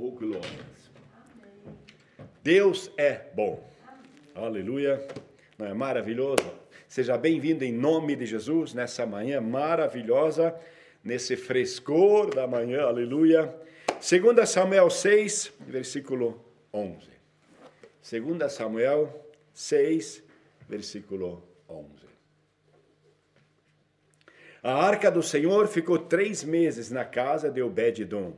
Oh, glórias. Deus é bom. Aleluia. Não é maravilhoso? Seja bem-vindo em nome de Jesus nessa manhã maravilhosa, nesse frescor da manhã. Aleluia. 2 Samuel 6, versículo 11. 2 Samuel 6, versículo 11. A arca do Senhor ficou 3 meses na casa de Obed-edom,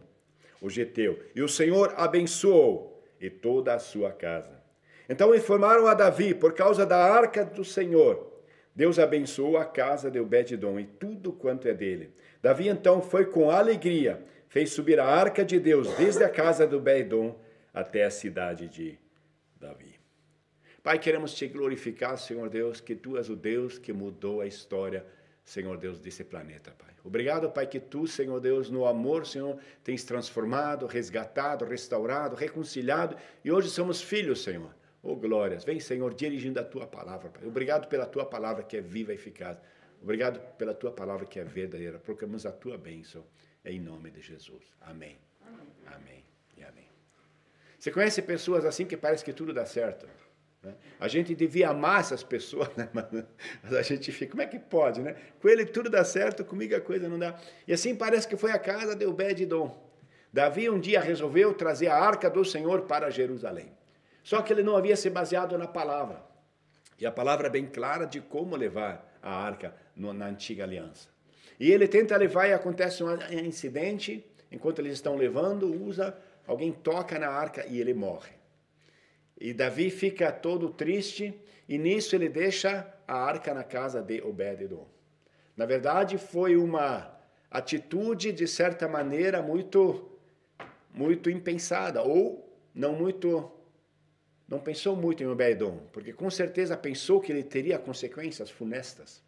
o geteu, e o Senhor abençoou e toda a sua casa. Então informaram a Davi, por causa da arca do Senhor, Deus abençoou a casa de Obed-edom e tudo quanto é dele. Davi então foi com alegria, fez subir a arca de Deus desde a casa de Obed-edom até a cidade de Davi. Pai, queremos te glorificar, Senhor Deus, que tu és o Deus que mudou a história, Senhor Deus, desse planeta, Pai. Obrigado, Pai, que tu, Senhor Deus, no amor, Senhor, tens transformado, resgatado, restaurado, reconciliado, e hoje somos filhos, Senhor. Oh, glórias. Vem, Senhor, dirigindo a tua palavra, Pai. Obrigado pela tua palavra que é viva e eficaz. Obrigado pela tua palavra que é verdadeira. Proclamamos a tua bênção em nome de Jesus. Amém. Amém e amém. Você conhece pessoas assim que parece que tudo dá certo? A gente devia amar essas pessoas, né? Mas a gente fica, como é que pode, né? Com ele tudo dá certo, comigo a coisa não dá. E assim parece que foi a casa de Obed-edom. Davi um dia resolveu trazer a arca do Senhor para Jerusalém. Só que ele não havia se baseado na palavra. E a palavra é bem clara de como levar a arca na antiga aliança. E ele tenta levar e acontece um incidente, enquanto eles estão levando, alguém toca na arca e ele morre. E Davi fica todo triste, e nisso ele deixa a arca na casa de Obed-edom. Na verdade, foi uma atitude, de certa maneira, muito impensada, ou não pensou muito em Obed-edom, porque com certeza pensou que ele teria consequências funestas.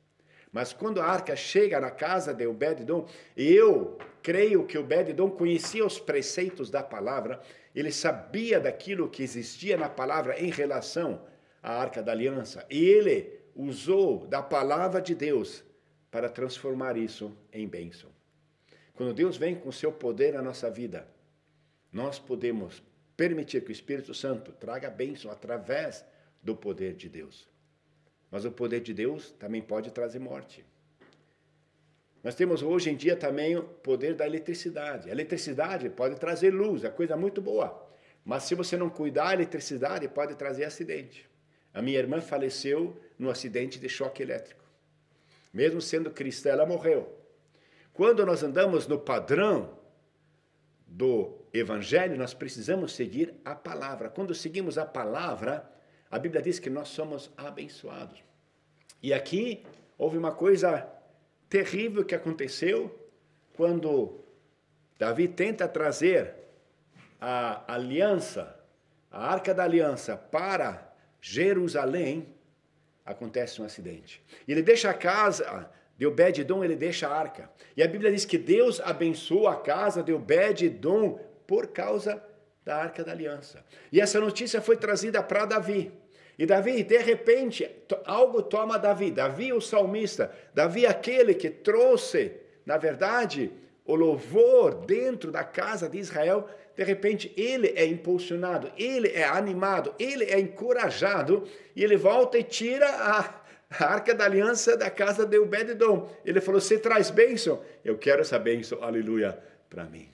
Mas quando a arca chega na casa de Obed-edom, eu creio que Obed-edom conhecia os preceitos da palavra, ele sabia daquilo que existia na palavra em relação à arca da aliança, e ele usou da palavra de Deus para transformar isso em bênção. Quando Deus vem com o seu poder na nossa vida, nós podemos permitir que o Espírito Santo traga bênção através do poder de Deus. Mas o poder de Deus também pode trazer morte. Nós temos hoje em dia também o poder da eletricidade. A eletricidade pode trazer luz, é coisa muito boa. Mas se você não cuidar, a eletricidade pode trazer acidente. A minha irmã faleceu num acidente de choque elétrico. Mesmo sendo cristã, ela morreu. Quando nós andamos no padrão do Evangelho, nós precisamos seguir a palavra. Quando seguimos a palavra, a Bíblia diz que nós somos abençoados. E aqui houve uma coisa terrível que aconteceu quando Davi tenta trazer a aliança, a arca da aliança para Jerusalém, acontece um acidente. Ele deixa a casa de Obed-edom, ele deixa a arca. E a Bíblia diz que Deus abençoou a casa de Obed-edom por causa da arca da aliança. E essa notícia foi trazida para Davi. E Davi, de repente, algo toma Davi. Davi, o salmista. Davi, aquele que trouxe, na verdade, o louvor dentro da casa de Israel. De repente, ele é impulsionado, ele é animado, ele é encorajado. E ele volta e tira a arca da aliança da casa de Obed-edom. Ele falou, você traz bênção? Eu quero essa bênção, aleluia, para mim.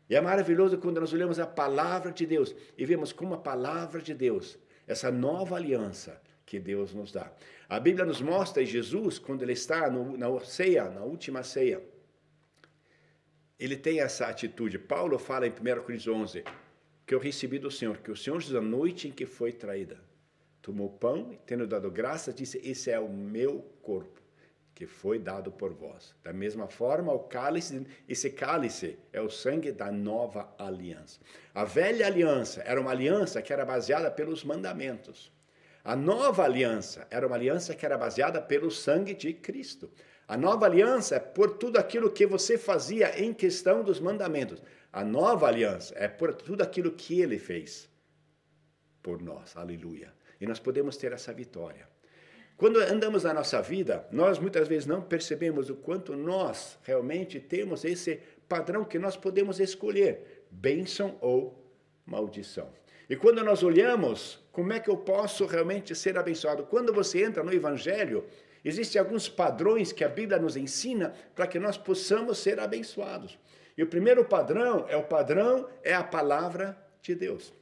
E é maravilhoso quando nós olhamos a palavra de Deus e vemos como a palavra de Deus, essa nova aliança que Deus nos dá. A Bíblia nos mostra Jesus, quando ele está na ceia, na última ceia, ele tem essa atitude. Paulo fala em 1 Coríntios 11, que eu recebi do Senhor, que o Senhor, na noite em que foi traída, tomou pão e, tendo dado graças, disse, esse é o meu corpo, que foi dado por vós. Da mesma forma, o cálice, esse cálice é o sangue da nova aliança. A velha aliança era uma aliança que era baseada pelos mandamentos. A nova aliança era uma aliança que era baseada pelo sangue de Cristo. A nova aliança é por tudo aquilo que você fazia em questão dos mandamentos. A nova aliança é por tudo aquilo que ele fez por nós. Aleluia. E nós podemos ter essa vitória. Quando andamos na nossa vida, nós muitas vezes não percebemos o quanto nós realmente temos esse padrão que nós podemos escolher. bênção ou maldição. E quando nós olhamos, como é que eu posso realmente ser abençoado? Quando você entra no Evangelho, existem alguns padrões que a Bíblia nos ensina para que nós possamos ser abençoados. E o primeiro padrão é a palavra de Deus.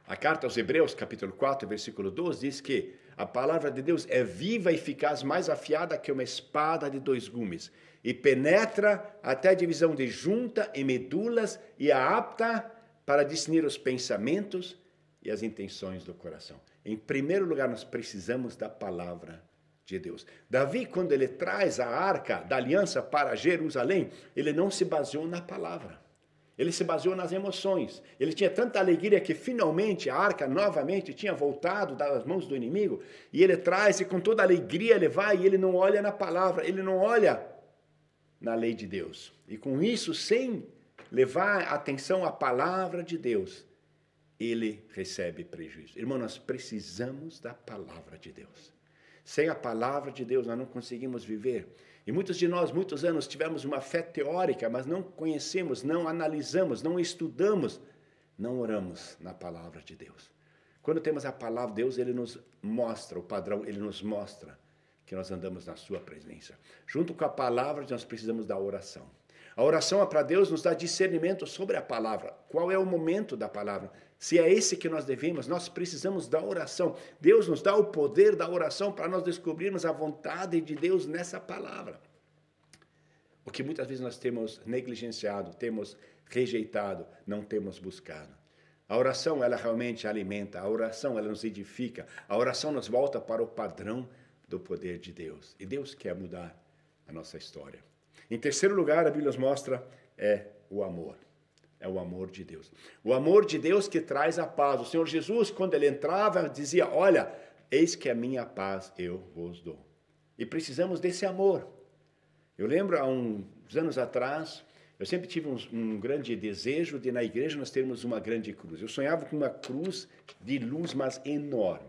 A carta aos Hebreus, capítulo 4, versículo 12, diz que a palavra de Deus é viva e eficaz, mais afiada que uma espada de 2 gumes, e penetra até a divisão de junta e medulas, e é apta para discernir os pensamentos e as intenções do coração. Em primeiro lugar, nós precisamos da palavra de Deus. Davi, quando ele traz a arca da aliança para Jerusalém, ele não se baseou na palavra. Ele se baseou nas emoções. Ele tinha tanta alegria que finalmente a arca novamente tinha voltado das mãos do inimigo. E ele traz e com toda alegria ele vai e ele não olha na palavra, ele não olha na lei de Deus. E com isso, sem levar atenção à palavra de Deus, ele recebe prejuízo. Irmão, nós precisamos da palavra de Deus. Sem a palavra de Deus nós não conseguimos viver. E muitos de nós, muitos anos, tivemos uma fé teórica, mas não conhecemos, não analisamos, não estudamos, não oramos na palavra de Deus. Quando temos a palavra de Deus, ele nos mostra o padrão, ele nos mostra que nós andamos na sua presença. Junto com a palavra, nós precisamos da oração. A oração é para Deus nos dar discernimento sobre a palavra. Qual é o momento da palavra? Se é esse que nós devemos, nós precisamos da oração. Deus nos dá o poder da oração para nós descobrirmos a vontade de Deus nessa palavra. O que muitas vezes nós temos negligenciado, temos rejeitado, não temos buscado. A oração, ela realmente alimenta, a oração, ela nos edifica, a oração nos volta para o padrão do poder de Deus. E Deus quer mudar a nossa história. Em terceiro lugar, a Bíblia nos mostra o amor. É o amor de Deus. O amor de Deus que traz a paz. O Senhor Jesus, quando ele entrava, dizia, olha, eis que a minha paz eu vos dou. E precisamos desse amor. Eu lembro, há uns anos atrás, eu sempre tive um grande desejo de, na igreja, nós termos uma grande cruz. Eu sonhava com uma cruz de luz, mas enorme.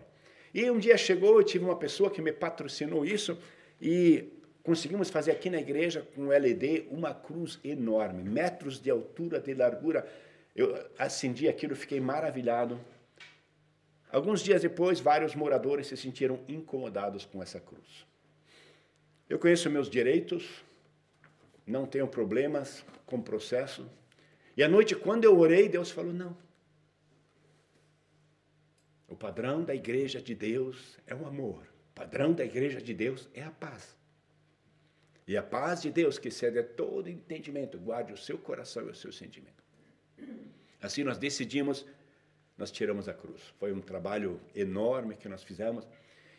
E um dia chegou, eu tive uma pessoa que me patrocinou isso, e conseguimos fazer aqui na igreja, com LED, uma cruz enorme, metros de altura, de largura. Eu acendi aquilo, fiquei maravilhado. Alguns dias depois, vários moradores se sentiram incomodados com essa cruz. Eu conheço meus direitos, não tenho problemas com o processo. E à noite, quando eu orei, Deus falou, não. O padrão da igreja de Deus é o amor. O padrão da igreja de Deus é a paz. E a paz de Deus, que excede a todo entendimento, guarde o seu coração e o seu sentimento. Assim nós decidimos, nós tiramos a cruz. Foi um trabalho enorme que nós fizemos.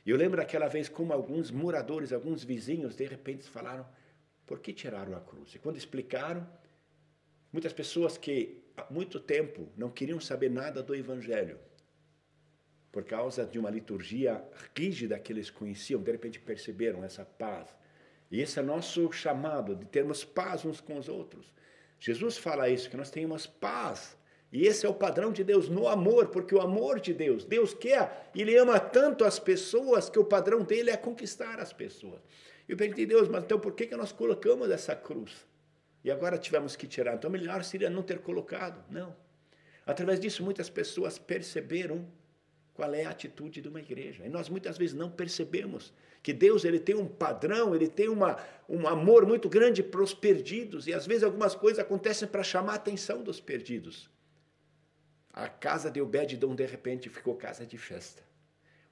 E eu lembro daquela vez como alguns moradores, alguns vizinhos, de repente falaram, por que tiraram a cruz? E quando explicaram, muitas pessoas que há muito tempo não queriam saber nada do Evangelho, por causa de uma liturgia rígida que eles conheciam, de repente perceberam essa paz. E esse é nosso chamado, de termos paz uns com os outros. Jesus fala isso, que nós tenhamos paz. E esse é o padrão de Deus no amor, porque o amor de Deus, Deus quer, Ele ama tanto as pessoas, que o padrão dele é conquistar as pessoas. E eu perguntei, Deus, mas então por que nós colocamos essa cruz? E agora tivemos que tirar. Então melhor seria não ter colocado. Não. Através disso, muitas pessoas perceberam qual é a atitude de uma igreja. E nós muitas vezes não percebemos que Deus ele tem um padrão, ele tem um amor muito grande para os perdidos. E às vezes algumas coisas acontecem para chamar a atenção dos perdidos. A casa de Obed-Edom de repente ficou casa de festa.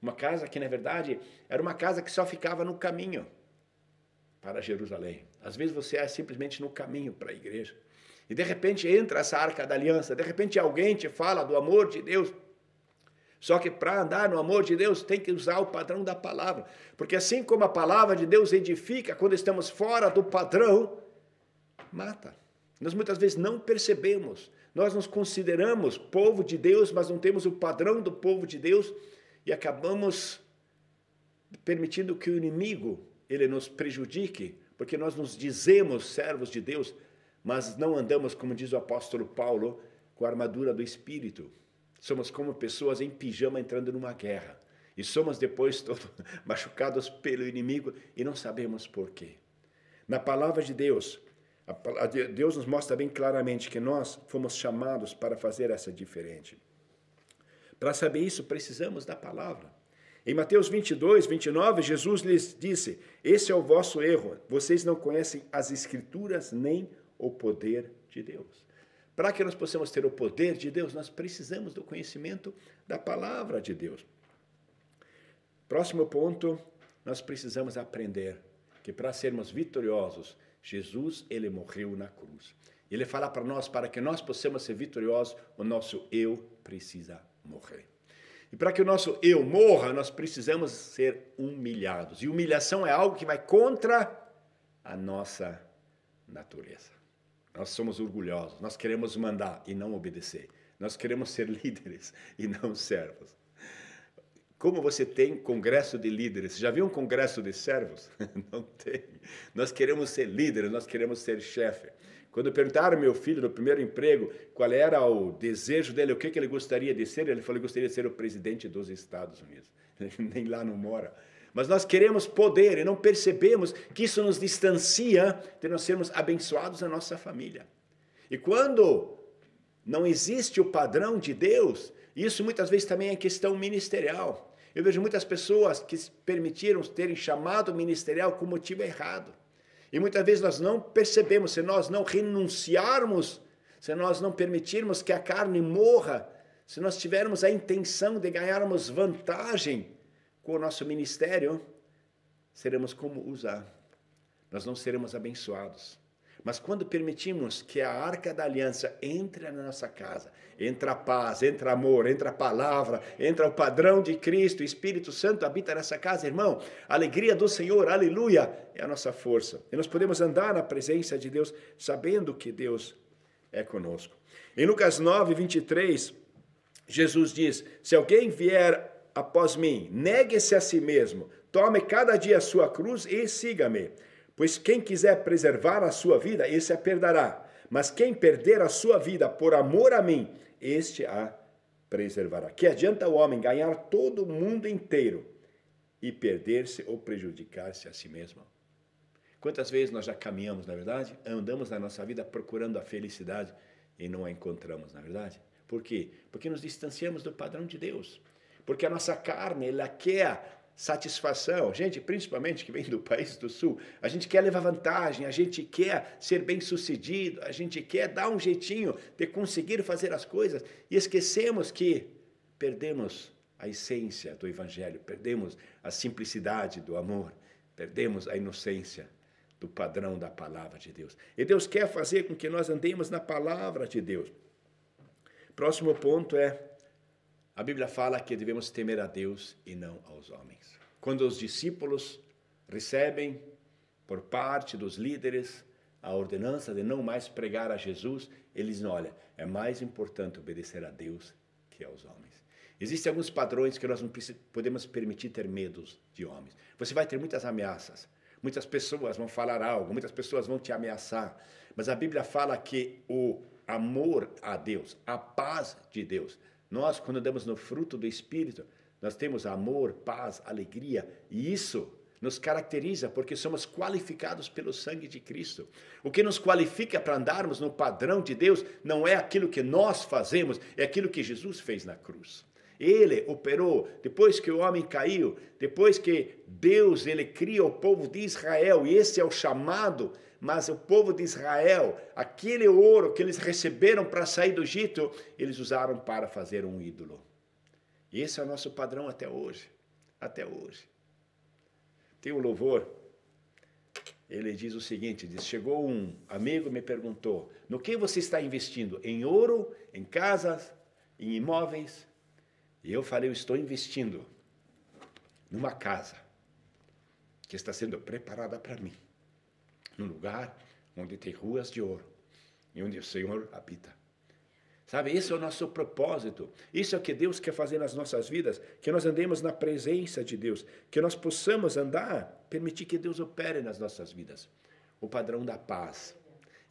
Uma casa que na verdade era uma casa que só ficava no caminho para Jerusalém. Às vezes você é simplesmente no caminho para a igreja. E de repente entra essa arca da aliança, de repente alguém te fala do amor de Deus. Só que para andar no amor de Deus tem que usar o padrão da palavra. Porque assim como a palavra de Deus edifica, quando estamos fora do padrão, mata. Nós muitas vezes não percebemos. Nós nos consideramos povo de Deus, mas não temos o padrão do povo de Deus e acabamos permitindo que o inimigo ele nos prejudique, porque nós nos dizemos servos de Deus, mas não andamos, como diz o apóstolo Paulo, com a armadura do Espírito. Somos como pessoas em pijama entrando numa guerra. E somos depois todos machucados pelo inimigo e não sabemos por quê. Na palavra de Deus, Deus nos mostra bem claramente que nós fomos chamados para fazer essa diferença. Para saber isso, precisamos da palavra. Em Mateus 22, 29, Jesus lhes disse: esse é o vosso erro, vocês não conhecem as Escrituras nem o poder de Deus. Para que nós possamos ter o poder de Deus, nós precisamos do conhecimento da palavra de Deus. Próximo ponto, nós precisamos aprender que para sermos vitoriosos, Jesus, ele morreu na cruz. Ele fala para nós, para que nós possamos ser vitoriosos, o nosso eu precisa morrer. E para que o nosso eu morra, nós precisamos ser humilhados. E humilhação é algo que vai contra a nossa natureza. Nós somos orgulhosos, nós queremos mandar e não obedecer. Nós queremos ser líderes e não servos. Como você tem congresso de líderes? Já viu um congresso de servos? Não tem. Nós queremos ser líderes, nós queremos ser chefe. Quando perguntaram ao meu filho no primeiro emprego qual era o desejo dele, o que ele gostaria de ser, ele falou que gostaria de ser o presidente dos Estados Unidos. Nem lá não mora. Mas nós queremos poder e não percebemos que isso nos distancia de nós sermos abençoados na nossa família. E quando não existe o padrão de Deus, isso muitas vezes também é questão ministerial. Eu vejo muitas pessoas que se permitiram terem chamado ministerial com motivo errado. E muitas vezes nós não percebemos, se nós não renunciarmos, se nós não permitirmos que a carne morra, se nós tivermos a intenção de ganharmos vantagem com o nosso ministério, seremos como Uzá. Nós não seremos abençoados. Mas quando permitimos que a arca da aliança entre na nossa casa, entra a paz, entra amor, entra a palavra, entra o padrão de Cristo, o Espírito Santo habita nessa casa, irmão, a alegria do Senhor, aleluia, é a nossa força. E nós podemos andar na presença de Deus, sabendo que Deus é conosco. Em Lucas 9, 23, Jesus diz: se alguém vier após mim, negue-se a si mesmo, tome cada dia a sua cruz e siga-me. Pois quem quiser preservar a sua vida, esse a perderá. Mas quem perder a sua vida por amor a mim, este a preservará. Que adianta o homem ganhar todo o mundo inteiro e perder-se ou prejudicar-se a si mesmo? Quantas vezes nós já caminhamos, na verdade? Andamos na nossa vida procurando a felicidade e não a encontramos, na verdade? Por quê? Porque nos distanciamos do padrão de Deus. Porque a nossa carne, ela quer satisfação, gente, principalmente que vem do país do sul, a gente quer levar vantagem, a gente quer ser bem-sucedido, a gente quer dar um jeitinho de conseguir fazer as coisas e esquecemos que perdemos a essência do evangelho, perdemos a simplicidade do amor, perdemos a inocência do padrão da palavra de Deus. E Deus quer fazer com que nós andemos na palavra de Deus. Próximo ponto é: a Bíblia fala que devemos temer a Deus e não aos homens. Quando os discípulos recebem, por parte dos líderes, a ordenança de não mais pregar a Jesus, eles dizem: olha, é mais importante obedecer a Deus que aos homens. Existem alguns padrões que nós não podemos permitir ter medos de homens. Você vai ter muitas ameaças, muitas pessoas vão falar algo, muitas pessoas vão te ameaçar, mas a Bíblia fala que o amor a Deus, a paz de Deus, nós, quando andamos no fruto do Espírito, nós temos amor, paz, alegria, e isso nos caracteriza porque somos qualificados pelo sangue de Cristo. O que nos qualifica para andarmos no padrão de Deus não é aquilo que nós fazemos, é aquilo que Jesus fez na cruz. Ele operou, depois que o homem caiu, depois que Deus ele cria o povo de Israel, e esse é o chamado, mas o povo de Israel, aquele ouro que eles receberam para sair do Egito, eles usaram para fazer um ídolo. E esse é o nosso padrão até hoje, até hoje. Tem um louvor, ele diz o seguinte, diz: chegou um amigo e me perguntou, no que você está investindo? Em ouro, em casas, em imóveis? E eu falei, eu estou investindo numa casa que está sendo preparada para mim, num lugar onde tem ruas de ouro e onde o Senhor habita. Sabe, esse é o nosso propósito, isso é o que Deus quer fazer nas nossas vidas, que nós andemos na presença de Deus, que nós possamos andar, permitir que Deus opere nas nossas vidas, o padrão da paz.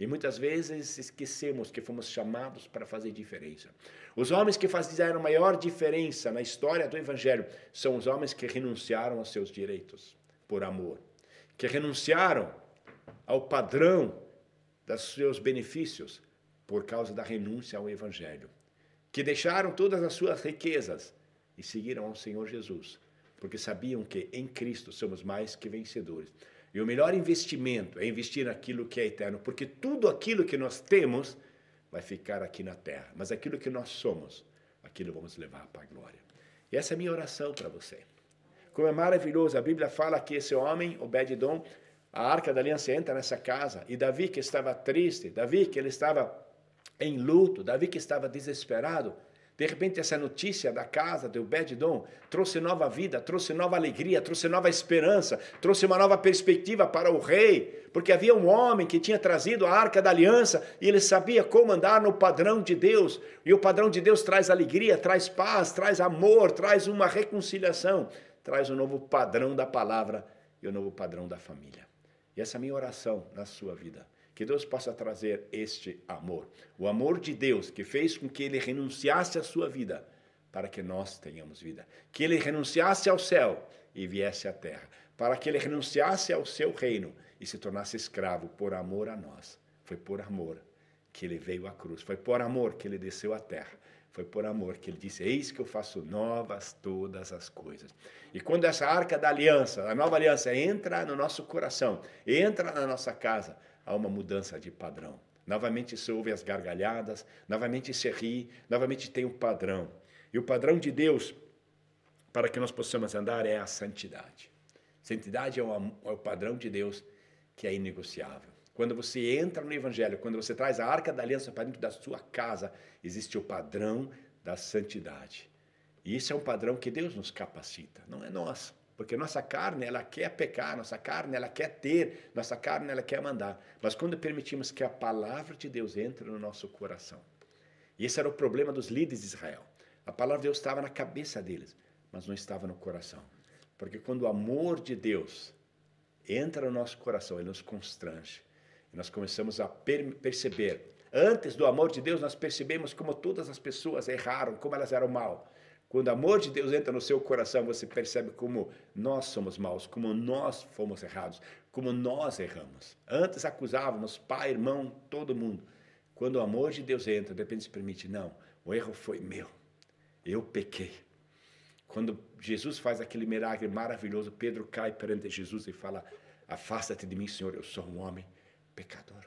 E muitas vezes esquecemos que fomos chamados para fazer diferença. Os homens que fizeram maior diferença na história do Evangelho são os homens que renunciaram aos seus direitos por amor, que renunciaram ao padrão dos seus benefícios por causa da renúncia ao Evangelho, que deixaram todas as suas riquezas e seguiram ao Senhor Jesus, porque sabiam que em Cristo somos mais que vencedores. E o melhor investimento é investir naquilo que é eterno, porque tudo aquilo que nós temos vai ficar aqui na terra, mas aquilo que nós somos, aquilo vamos levar para a glória. E essa é a minha oração para você. Como é maravilhoso, a Bíblia fala que esse homem, Obed-edom, a Arca da Aliança entra nessa casa, e Davi que estava triste, Davi que ele estava em luto, Davi que estava desesperado, de repente essa notícia da casa de Obed-edom trouxe nova vida, trouxe nova alegria, trouxe nova esperança, trouxe uma nova perspectiva para o rei, porque havia um homem que tinha trazido a Arca da Aliança e ele sabia como andar no padrão de Deus, e o padrão de Deus traz alegria, traz paz, traz amor, traz uma reconciliação, traz um novo padrão da palavra e um novo padrão da família. E essa é a minha oração na sua vida. Que Deus possa trazer este amor. O amor de Deus que fez com que ele renunciasse à sua vida para que nós tenhamos vida. Que ele renunciasse ao céu e viesse à terra. Para que ele renunciasse ao seu reino e se tornasse escravo por amor a nós. Foi por amor que ele veio à cruz. Foi por amor que ele desceu à terra. Foi por amor que ele disse, eis que eu faço novas todas as coisas. E quando essa arca da aliança, a nova aliança, entra no nosso coração, entra na nossa casa, há uma mudança de padrão. Novamente se ouve as gargalhadas, novamente se ri, novamente tem um padrão. E o padrão de Deus, para que nós possamos andar, é a santidade. Santidade é o padrão de Deus que é inegociável. Quando você entra no Evangelho, quando você traz a Arca da Aliança para dentro da sua casa, existe o padrão da santidade. E isso é um padrão que Deus nos capacita, não é nós. Porque nossa carne, ela quer pecar, nossa carne, ela quer ter, nossa carne, ela quer mandar. Mas quando permitimos que a palavra de Deus entre no nosso coração. E esse era o problema dos líderes de Israel. A palavra de Deus estava na cabeça deles, mas não estava no coração. Porque quando o amor de Deus entra no nosso coração, ele nos constrange. E nós começamos a perceber. Antes do amor de Deus, nós percebemos como todas as pessoas erraram, como elas eram mal. Quando o amor de Deus entra no seu coração, você percebe como nós somos maus, como nós fomos errados, como nós erramos. Antes acusávamos pai, irmão, todo mundo. Quando o amor de Deus entra, de repente se permite, não, o erro foi meu, eu pequei. Quando Jesus faz aquele milagre maravilhoso, Pedro cai perante Jesus e fala, afasta-te de mim, Senhor, eu sou um homem pecador.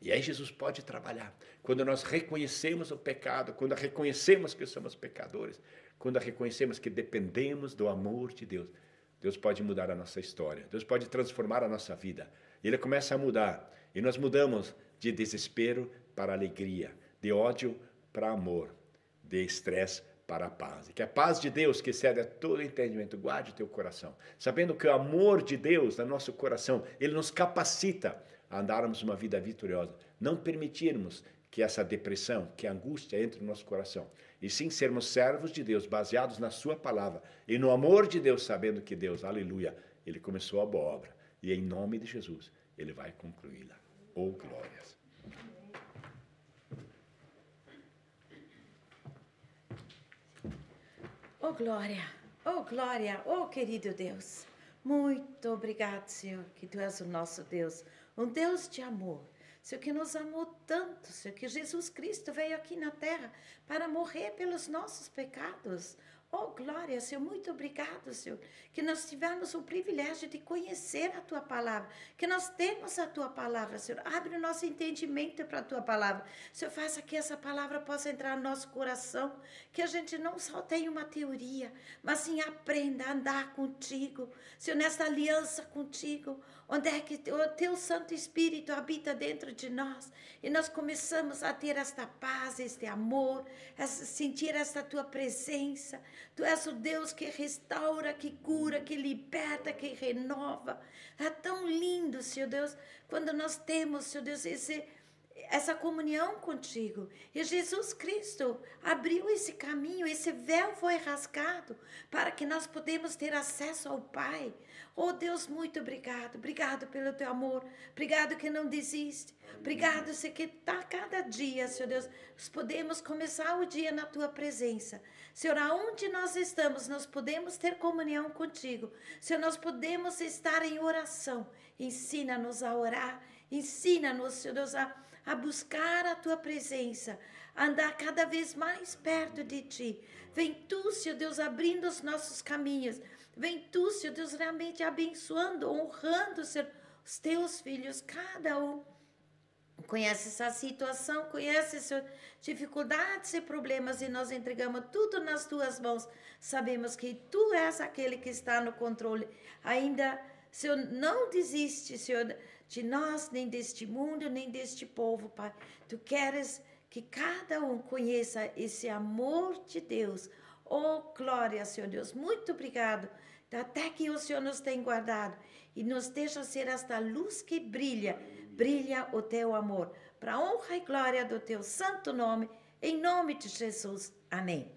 E aí Jesus pode trabalhar. Quando nós reconhecemos o pecado, quando reconhecemos que somos pecadores, quando reconhecemos que dependemos do amor de Deus, Deus pode mudar a nossa história, Deus pode transformar a nossa vida. E Ele começa a mudar. E nós mudamos de desespero para alegria, de ódio para amor, de estresse para a paz. E que a paz de Deus, que excede a todo entendimento, guarde o teu coração. Sabendo que o amor de Deus no nosso coração, Ele nos capacita a andarmos uma vida vitoriosa. Não permitirmos que essa depressão, que a angústia entre no nosso coração. E sim sermos servos de Deus, baseados na sua palavra. E no amor de Deus, sabendo que Deus, aleluia, Ele começou a boa obra. E em nome de Jesus, Ele vai concluí-la. Oh, glórias! Oh, glória! Oh, glória! Oh, querido Deus! Muito obrigado, Senhor, que Tu és o nosso Deus. Um Deus de amor. Senhor, que nos amou tanto, Senhor, que Jesus Cristo veio aqui na terra para morrer pelos nossos pecados. Oh, glória, Senhor, muito obrigado, Senhor, que nós tivemos o privilégio de conhecer a Tua palavra, que nós temos a Tua palavra, Senhor. Abre o nosso entendimento para a Tua palavra. Senhor, faça que essa palavra possa entrar no nosso coração, que a gente não só tenha uma teoria, mas sim aprenda a andar contigo, Senhor, nessa aliança contigo, onde é que o Teu Santo Espírito habita dentro de nós, e nós começamos a ter esta paz, este amor, a sentir esta Tua presença. Tu és o Deus que restaura, que cura, que liberta, que renova. É tão lindo, Senhor Deus, quando nós temos, Senhor Deus, essa comunhão contigo. E Jesus Cristo abriu esse caminho, esse véu foi rasgado para que nós podemos ter acesso ao Pai. Oh, Deus, muito obrigado. Obrigado pelo Teu amor. Obrigado que não desiste. Obrigado, Senhor, que tá cada dia, Senhor Deus, nós podemos começar o dia na Tua presença. Senhor, aonde nós estamos, nós podemos ter comunhão contigo. Senhor, nós podemos estar em oração. Ensina-nos a orar. Ensina-nos, Senhor Deus, a buscar a Tua presença, a andar cada vez mais perto de Ti. Vem Tu, Senhor Deus, abrindo os nossos caminhos. Vem Tu, Senhor Deus, realmente abençoando, honrando, Senhor, os Teus filhos, cada um. Conhece essa situação, conhece, Senhor, dificuldades e problemas, e nós entregamos tudo nas Tuas mãos. Sabemos que Tu és aquele que está no controle. Ainda, Senhor, não desiste, Senhor, de nós, nem deste mundo, nem deste povo, Pai. Tu queres que cada um conheça esse amor de Deus. Oh, glória, Senhor Deus. Muito obrigado. Até que o Senhor nos tem guardado e nos deixa ser esta luz que brilha o Teu amor, para a honra e glória do Teu santo nome, em nome de Jesus. Amém.